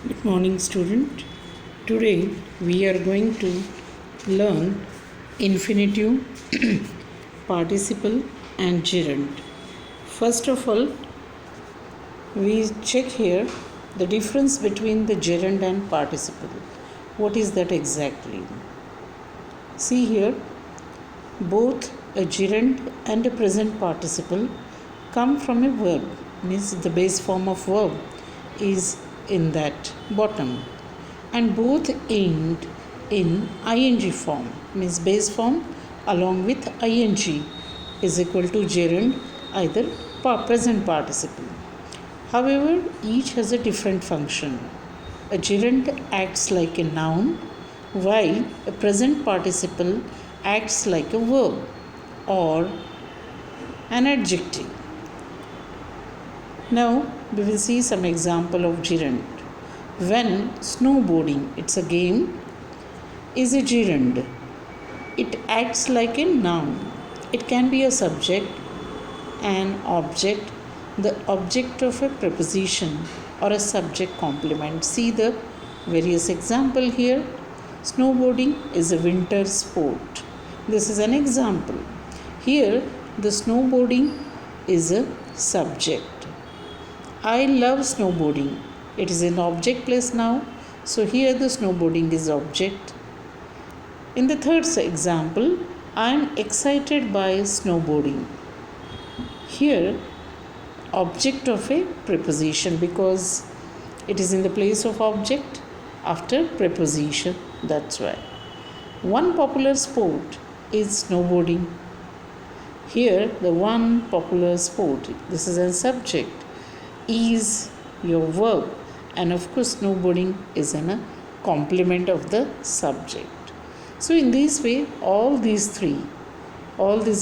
Good morning, student. Today we are going to learn infinitive, participle, and gerund. First of all, we check here the difference between the gerund and participle. What is that exactly? See here, both a gerund and a present participle come from a verb, means the base form of verb is in that bottom, and both end in ing form, means base form along with ing is equal to gerund, either present participle. However, each has a different function. A gerund acts like a noun, while a present participle acts like a verb or an adjective. Now we will see some example of gerund. When snowboarding, it's a game, is a gerund. It acts like a noun. It can be a subject, an object, the object of a preposition, or a subject complement. See the various example here. Snowboarding is a winter sport. This is an example. Here the snowboarding is a subject. I love snowboarding. It is an object place now. So here the snowboarding is object. In the third example, I am excited by snowboarding. Here object of a preposition, because it is in the place of object after preposition, that's why. One popular sport is snowboarding. Here the one popular sport, this is a subject, is your verb, and of course snowboarding is a complement of the subject. So in this way, all these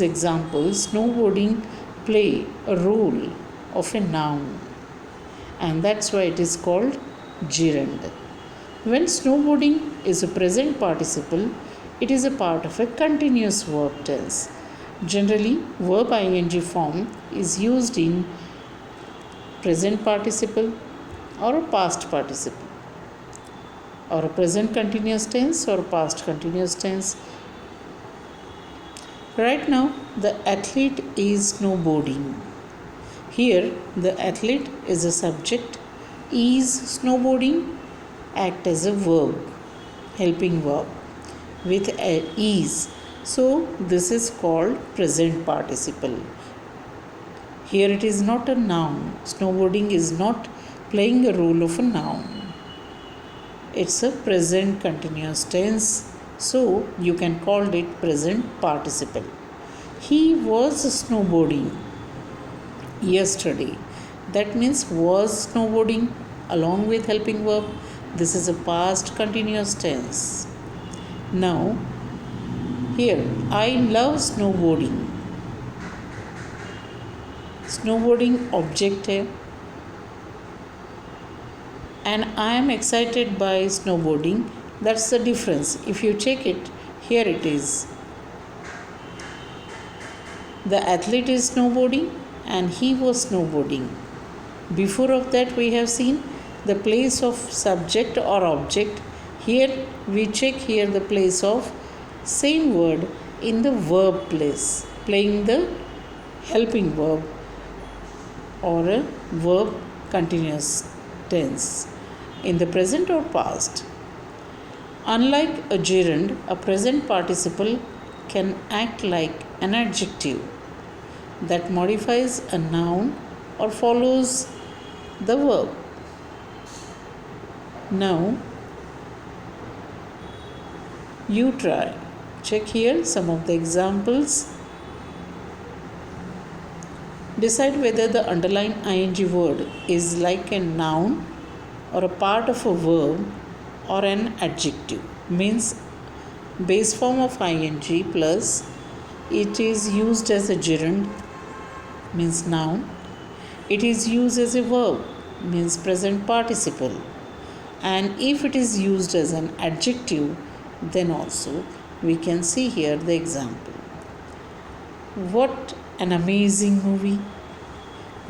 examples, snowboarding play a role of a noun, and that's why it is called gerund. When snowboarding is a present participle, it is a part of a continuous verb tense. Generally, verb ing form is used in present participle or a past participle, or a present continuous tense or past continuous tense. Right now, the athlete is snowboarding. Here, the athlete is a subject, is snowboarding act as a verb, helping verb with is. So, this is called present participle. Here it is not a noun. Snowboarding is not playing a role of a noun. It's a present continuous tense, so you can call it present participle. He was snowboarding yesterday. That means was snowboarding along with helping verb. This is a past continuous tense. Now, here, I love snowboarding. Snowboarding object है, and I am excited by snowboarding. That's the difference. If you check it, here it is. The athlete is snowboarding and he was snowboarding. Before of that, we have seen the place of subject or object. Here we check here the place of same word in the verb place, playing the helping verb or a verb continuous tense in the present or past. Unlike a gerund, a present participle can act like an adjective that modifies a noun or follows the verb. Now, you try. Check here some of the examples. Decide whether the underlined ing word is like a noun or a part of a verb or an adjective. Means base form of ing plus it is used as a gerund, means noun. It is used as a verb, means present participle. And if it is used as an adjective, then also we can see here the example. What an amazing movie.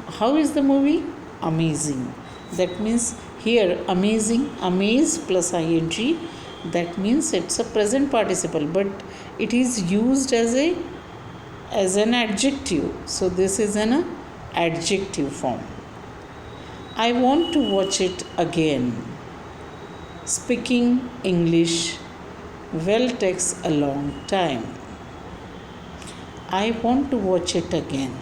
How is the movie? Amazing. That means Here amazing, amaze plus ing, that means it's a present participle, but it is used as an adjective. So this is an adjective form. I want to watch it again. Speaking English well takes a long time. I want to watch it again.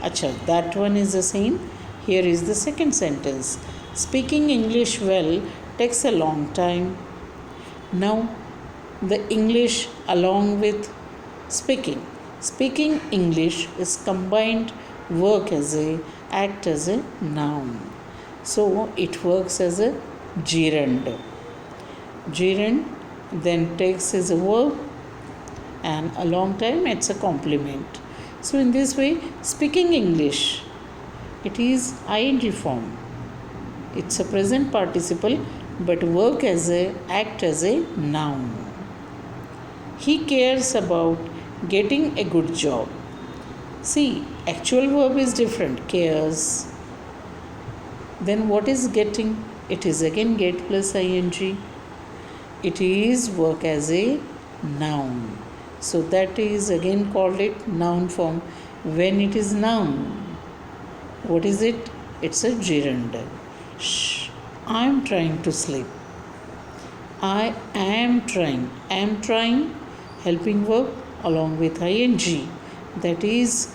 Acha, that one is the same. Here is the second sentence. Speaking English well takes a long time. Now, the English along with speaking. Speaking English is combined work as a act as a noun. So it works as a gerund. Gerund then takes as a verb, and a long time it's a complement. So in this way, speaking English, it is ing form. It's a present participle but work as a act as a noun. He cares about getting a good job. See, actual verb is different, cares. Then what is getting? It is again get plus ing. It is work as a noun. So that is again called it noun form. When it is noun, what is it? It's a gerund. Shh, I am trying to sleep. I am trying. I am trying, helping verb along with ing. That is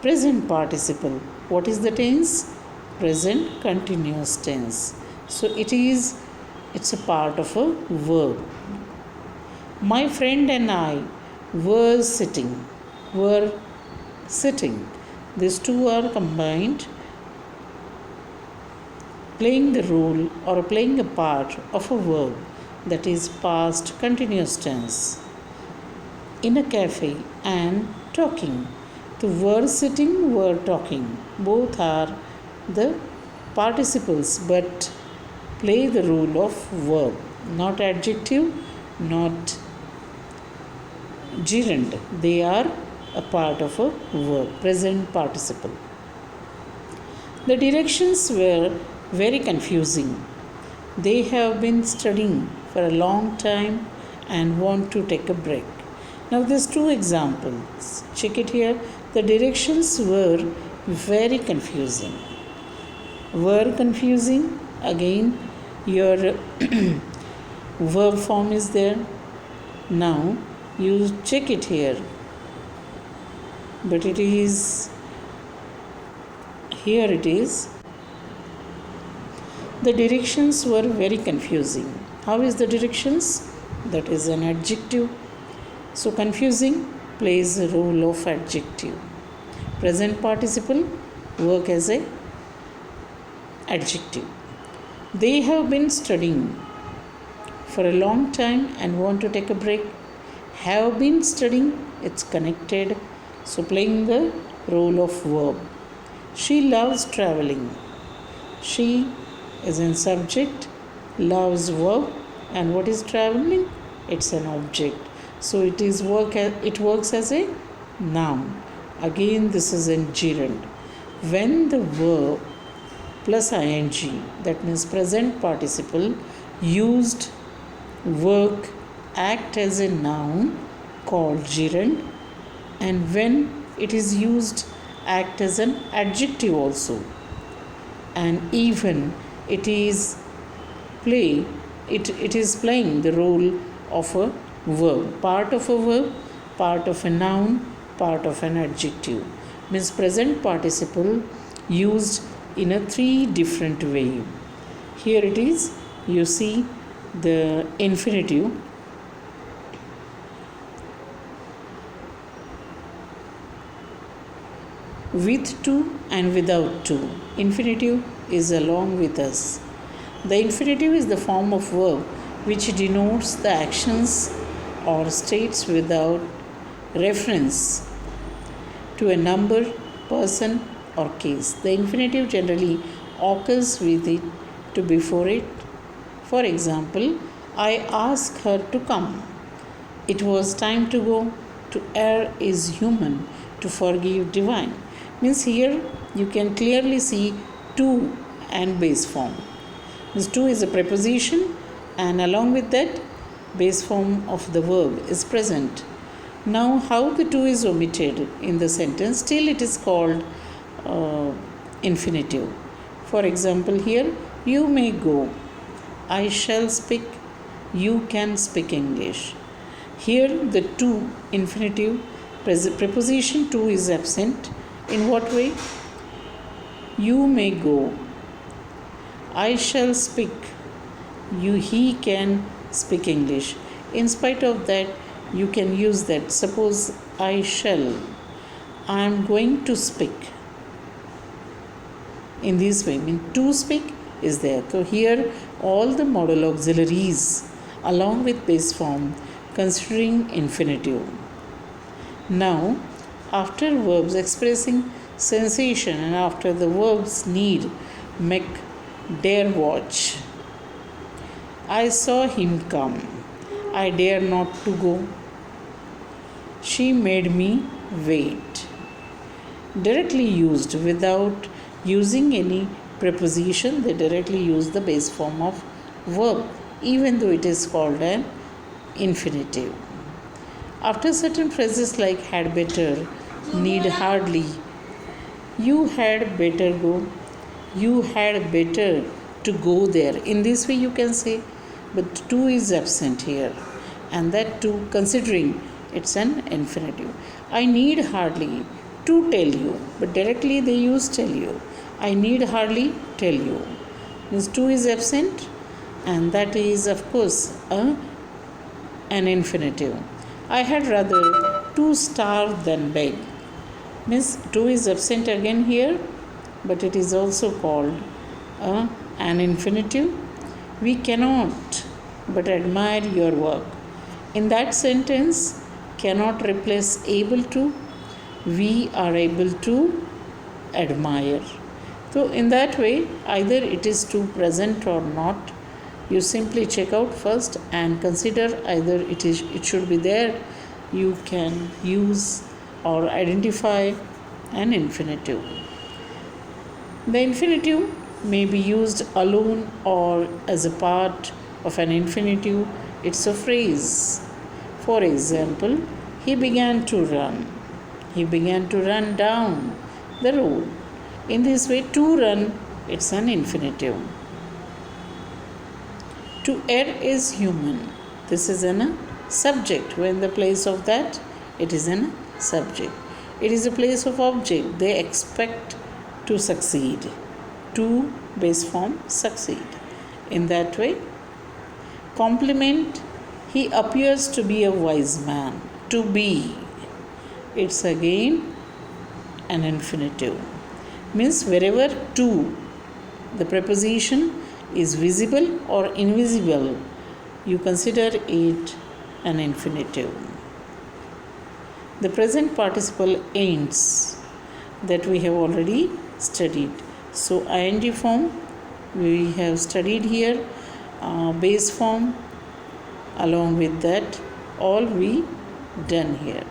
present participle. What is the tense? Present continuous tense. So it's a part of a verb. My friend and I were sitting. These two are combined, playing the role or playing a part of a verb, that is past continuous tense. In a cafe and talking. The were sitting, were talking. Both are the participles but play the role of verb, not adjective, not gerund. They are a part of a verb, present participle. The directions were very confusing. They have been studying for a long time and want to take a break. Now there's two examples. Check it here. The directions were very confusing. Were confusing. Again, your verb form is there. Now you check it here. But it is here it is. The directions were very confusing. How is the directions? That is an adjective. So confusing plays the role of adjective. Present participle work as a adjective. They have been studying for a long time and want to take a break. Have been studying, it's connected, so playing the role of verb. She loves traveling. She is in subject, loves verb, and what is traveling? It's an object. So it works as a noun. Again, this is in gerund. When the verb plus ing, that means present participle, used work act as a noun called gerund, and when it is used act as an adjective also, and even it is playing the role of a verb, part of a verb, part of a noun, part of an adjective. Means present participle used in a three different way. Here it is, you see the infinitive. With to and without to. Infinitive is along with us. The infinitive is the form of verb which denotes the actions or states without reference to a number, person, or case. The infinitive generally occurs with it to before it. For example, I asked her to come. It was time to go. To err is human, to forgive divine. Means here you can clearly see to and base form. This to is a preposition, and along with that, base form of the verb is present. Now, how the to is omitted in the sentence, still it is called infinitive. For example, here, you may go, I shall speak, you can speak English. Here, the to infinitive preposition to is absent. In what way? You may go, I shall speak, he can speak English. In spite of that, you can use that. Suppose I am going to speak. In this way, to speak is there. So here all the modal auxiliaries along with base form considering infinitive. Now, after verbs expressing sensation and after the verbs need, make, dare watch. I saw him come. I dare not to go. She made me wait. Directly used without using any preposition, they directly use the base form of verb, even though it is called an infinitive. After certain phrases like had better, need hardly, you had better go, you had better to go there. In this way, you can say, but to is absent here, and that to considering it's an infinitive. I need hardly to tell you, but directly they use tell you. I need hardly tell you. Means to is absent, and that is of course an infinitive. I had rather to starve than beg. Means to is absent again here, but it is also called an infinitive. We cannot but admire your work. In that sentence, cannot replace able to. We are able to admire. So in that way, either it is to present or not. You simply check out first and consider either it should be there. You can use or identify an infinitive. The infinitive may be used alone or as a part of an infinitive. It's a phrase. For example, he began to run. He began to run down the road. In this way, to run, it's an infinitive. To err is human. This is a subject. When the place of that, it is a subject. It is a place of object. They expect to succeed. To base form succeed. In that way, compliment, he appears to be a wise man. To be, it's again an infinitive. Means wherever to, the preposition is visible or invisible, you consider it an infinitive. The present participle ain'ts that we have already studied. So ing form we have studied here, base form, along with that all we done here.